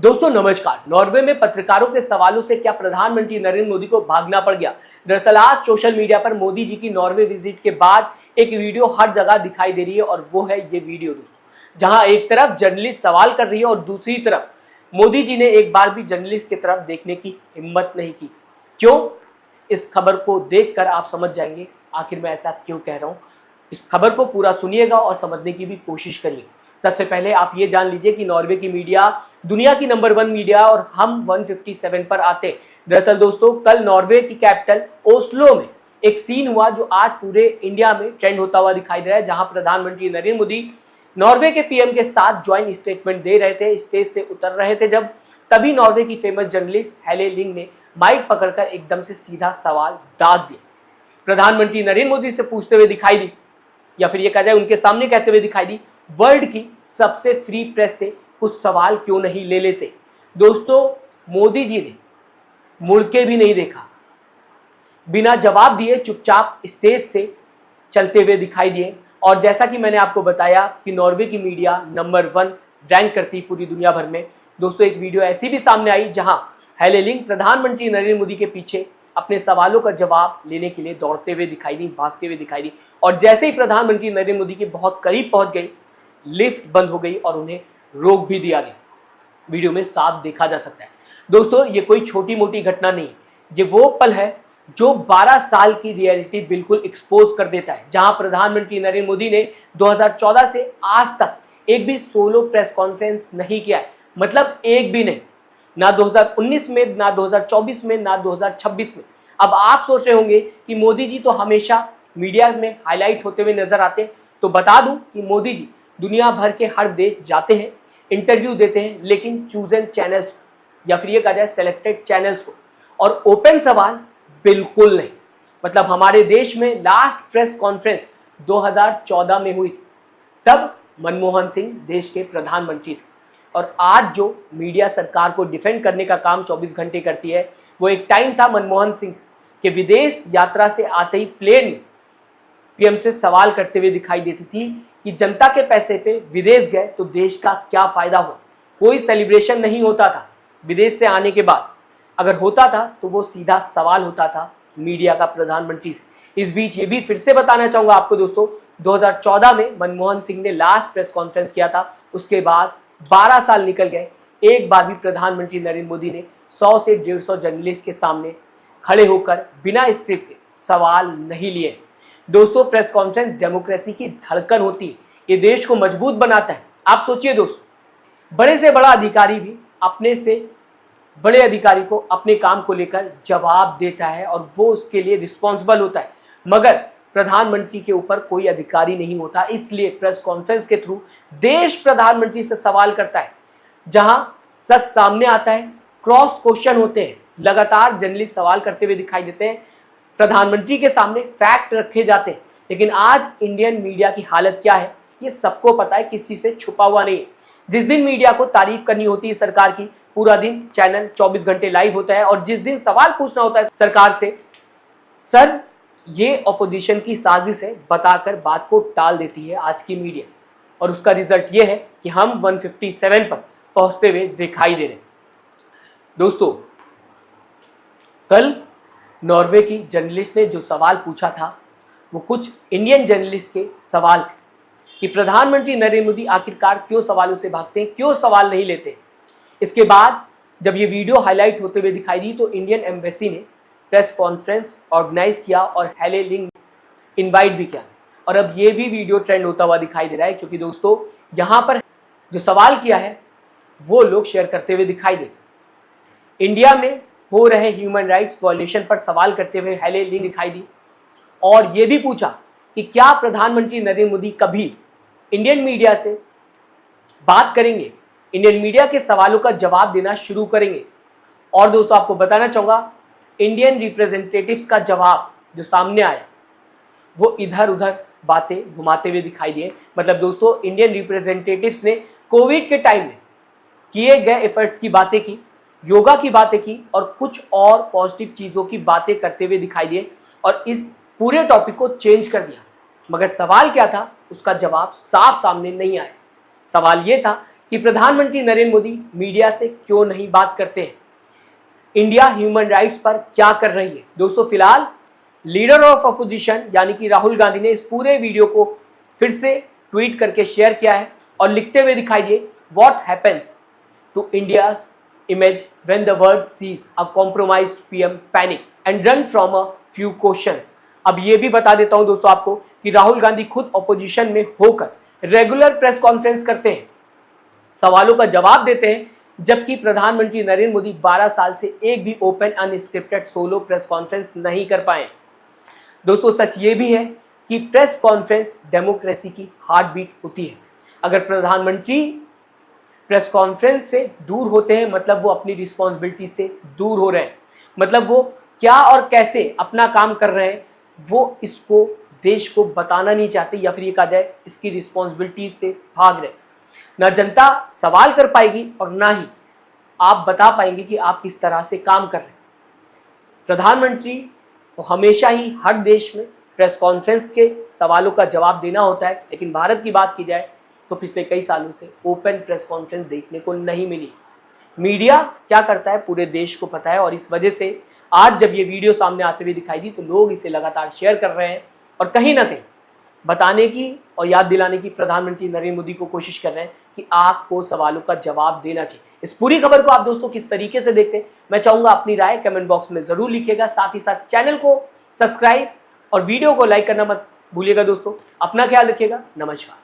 दोस्तों नमस्कार। नॉर्वे में पत्रकारों के सवालों से क्या प्रधानमंत्री नरेंद्र मोदी को भागना पड़ गया? दरअसल आज सोशल मीडिया पर मोदी जी की नॉर्वे विजिट के बाद एक वीडियो हर जगह दिखाई दे रही है और वो है ये वीडियो दोस्तों, जहां एक तरफ जर्नलिस्ट सवाल कर रही है और दूसरी तरफ मोदी जी ने एक बार भी जर्नलिस्ट की तरफ देखने की हिम्मत नहीं की। क्यों? इस खबर को देखकर आप समझ जाएंगे आखिर मैं ऐसा क्यों कह रहा हूँ। इस खबर को पूरा सुनिएगा और समझने की भी कोशिश करिए। सबसे पहले आप ये जान लीजिए कि नॉर्वे की मीडिया दुनिया की नंबर 1 मीडिया और हम 157 पर आते हैं। दरअसल दोस्तों कल नॉर्वे की कैपिटल ओस्लो में एक सीन हुआ जो आज पूरे इंडिया में ट्रेंड होता हुआ दिखाई दे रहा है, जहां प्रधानमंत्री नरेंद्र मोदी नॉर्वे के पीएम के साथ ज्वाइंट स्टेटमेंट दे रहे थे, स्टेज से उतर रहे थे जब तभी नॉर्वे की फेमस जर्नलिस्ट हेले लिंग ने माइक पकड़कर एकदम से सीधा सवाल दाग दिया। प्रधानमंत्री नरेंद्र मोदी से पूछते हुए दिखाई दी, या फिर ये कहा जाए उनके सामने कहते हुए दिखाई दी, वर्ल्ड की सबसे फ्री प्रेस से कुछ सवाल क्यों नहीं ले लेते। दोस्तों मोदी जी ने मुड़ के भी नहीं देखा, बिना जवाब दिए चुपचाप स्टेज से चलते हुए दिखाई दिए। और जैसा कि मैंने आपको बताया कि नॉर्वे की मीडिया नंबर 1 रैंक करती पूरी दुनिया भर में। दोस्तों एक वीडियो ऐसी भी सामने आई जहां हेले लिंग प्रधानमंत्री नरेंद्र मोदी के पीछे अपने सवालों का जवाब लेने के लिए दौड़ते हुए दिखाई दी, भागते हुए दिखाई दी। और जैसे ही प्रधानमंत्री नरेंद्र मोदी के बहुत करीब पहुंच गई, लिफ्ट बंद हो गई और उन्हें रोक भी दिया गया। वीडियो में साफ देखा जा सकता है। दोस्तों ये कोई छोटी मोटी घटना नहीं, ये वो पल है जो 12 साल की रियलिटी बिल्कुल एक्सपोज कर देता है, जहां प्रधानमंत्री नरेंद्र मोदी ने 2014 से आज तक एक भी सोलो प्रेस कॉन्फ्रेंस नहीं किया है। मतलब एक भी नहीं, ना 2019 में, ना 2024 में, ना 2026 में। अब आप सोच रहे होंगे कि मोदी जी तो हमेशा मीडिया में हाईलाइट होते हुए नजर आते हैं, तो बता दूं कि मोदी जी दुनिया भर के हर देश जाते हैं, इंटरव्यू देते हैं, लेकिन चूजन चैनल्स को या फिर ये कहा जाए सेलेक्टेड चैनल्स को, और ओपन सवाल बिल्कुल नहीं। मतलब हमारे देश में लास्ट प्रेस कॉन्फ्रेंस 2014 में हुई थी, तब मनमोहन सिंह देश के प्रधानमंत्री थे। और आज जो मीडिया सरकार को डिफेंड करने का काम 24 घंटे करती है, वो एक टाइम था मनमोहन सिंह के विदेश यात्रा से आते ही प्लेन में पीएम से सवाल करते हुए दिखाई देती थी कि जनता के पैसे पे विदेश गए तो देश का क्या फायदा हुआ। कोई सेलिब्रेशन नहीं होता था विदेश से आने के बाद, अगर होता था तो वो सीधा सवाल होता था मीडिया का प्रधानमंत्री से। इस बीच ये भी फिर से बताना चाहूंगा आपको दोस्तों, 2014 में मनमोहन सिंह ने लास्ट प्रेस कॉन्फ्रेंस किया था, उसके बाद 12 साल निकल गए, एक बार भी प्रधानमंत्री नरेंद्र मोदी ने 100 से 150 जर्नलिस्ट के सामने खड़े होकर बिना स्क्रिप्ट के सवाल नहीं लिए। दोस्तों प्रेस कॉन्फ्रेंस डेमोक्रेसी की धड़कन होती है, ये देश को मजबूत बनाता है। आप सोचिए दोस्तों, बड़े से बड़ा अधिकारी भी अपने से बड़े अधिकारी को अपने काम को लेकर जवाब देता है और वो उसके लिए रिस्पॉन्सिबल होता है, मगर प्रधानमंत्री के ऊपर कोई अधिकारी नहीं होता। इसलिए प्रेस कॉन्फ्रेंस के थ्रू देश प्रधानमंत्री से सवाल करता है, जहां सच सामने आता है, क्रॉस क्वेश्चन होते हैं, लगातार जर्नलिस्ट सवाल करते हुए दिखाई देते हैं, प्रधानमंत्री के सामने फैक्ट रखे जाते हैं। लेकिन आज इंडियन मीडिया की हालत क्या है ये सबको पता है, किसी से छुपा हुआ नहीं है। जिस दिन मीडिया को तारीफ करनी होती है सरकार की, पूरा दिन चैनल 24 घंटे लाइव होता है, और जिस दिन सवाल पूछना होता है सरकार से, सर ये ऑपोजिशन की साजिश है बताकर बात को टाल देती है आज की मीडिया। और उसका रिजल्ट ये है कि हम 157 पर पहुंचते हुए दिखाई दे रहे हैं। दोस्तों कल नॉर्वे की जर्नलिस्ट ने जो सवाल पूछा था वो कुछ इंडियन जर्नलिस्ट के सवाल थे कि प्रधानमंत्री नरेंद्र मोदी आखिरकार क्यों सवालों से भागते हैं, क्यों सवाल नहीं लेते। इसके बाद जब ये वीडियो हाईलाइट होते हुए दिखाई दी तो इंडियन एम्बेसी ने प्रेस कॉन्फ्रेंस ऑर्गेनाइज किया और हेले लिंग इनवाइट भी किया। और अब ये भी वीडियो ट्रेंड होता हुआ दिखाई दे रहा है, क्योंकि दोस्तों यहाँ पर जो सवाल किया है वो लोग शेयर करते हुए दिखाई दे। इंडिया में हो रहे ह्यूमन राइट्स वायलेशन पर सवाल करते हुए हेले लिंग दिखाई दी, और ये भी पूछा कि क्या प्रधानमंत्री नरेंद्र मोदी कभी इंडियन मीडिया से बात करेंगे, इंडियन मीडिया के सवालों का जवाब देना शुरू करेंगे। और दोस्तों आपको बताना चाहूँगा, इंडियन रिप्रेजेंटेटिव्स का जवाब जो सामने आया वो इधर उधर बातें घुमाते हुए दिखाई दिए। मतलब दोस्तों इंडियन रिप्रेजेंटेटिव्स ने कोविड के टाइम में किए गए एफर्ट्स की बातें की, योगा की बातें की और कुछ और पॉजिटिव चीज़ों की बातें करते हुए दिखाई दिए, और इस पूरे टॉपिक को चेंज कर दिया। मगर सवाल क्या था उसका जवाब साफ सामने नहीं आया। सवाल ये था कि प्रधानमंत्री नरेंद्र मोदी मीडिया से क्यों नहीं बात करते हैं, इंडिया ह्यूमन राइट्स पर क्या कर रही है। दोस्तों फिलहाल लीडर ऑफ अपोजिशन यानी कि राहुल गांधी ने इस पूरे वीडियो को फिर से ट्वीट करके शेयर किया है और लिखते हुए दिखाई दिए, what happens to India's image when the world sees a compromised PM panic and run from a few questions. अब ये भी बता देता हूं दोस्तों आपको कि राहुल गांधी खुद ऑपोजिशन में होकर रेगुलर प्रेस कॉन्फ्रेंस करते हैं, सवालों का जवाब देते हैं, जबकि प्रधानमंत्री नरेंद्र मोदी 12 साल से एक भी open unscripted solo press conference नहीं कर पाए। दोस्तों सच ये भी है कि प्रेस कॉन्फ्रेंस डेमोक्रेसी की हार्ट बीट होती है। अगर प्रधानमंत्री प्रेस कॉन्फ्रेंस से दूर होते हैं मतलब वो अपनी रिस्पॉन्सिबिलिटी से दूर हो रहे हैं, मतलब वो क्या और कैसे अपना काम कर रहे हैं वो इसको देश को बताना नहीं चाहते, या फिर ये कहा जाए इसकी रिस्पॉन्सिबिलिटी से भाग रहे। ना जनता सवाल कर पाएगी और ना ही आप बता पाएंगे कि आप किस तरह से काम कर रहे हैं। प्रधानमंत्री को हमेशा ही हर देश में प्रेस कॉन्फ्रेंस के सवालों का जवाब देना होता है, लेकिन भारत की बात की जाए तो पिछले कई सालों से ओपन प्रेस कॉन्फ्रेंस देखने को नहीं मिली। मीडिया क्या करता है पूरे देश को पता है, और इस वजह से आज जब ये वीडियो सामने आते हुए दिखाई दी तो लोग इसे लगातार शेयर कर रहे हैं और कहीं ना कहीं बताने की और याद दिलाने की प्रधानमंत्री नरेंद्र मोदी को कोशिश कर रहे हैं कि आपको सवालों का जवाब देना चाहिए। इस पूरी खबर को आप दोस्तों किस तरीके से देखते हैं, मैं चाहूंगा अपनी राय कमेंट बॉक्स में जरूर लिखिएगा। साथ ही साथ चैनल को सब्सक्राइब और वीडियो को लाइक करना मत भूलिएगा। दोस्तों अपना ख्याल रखिएगा। नमस्कार।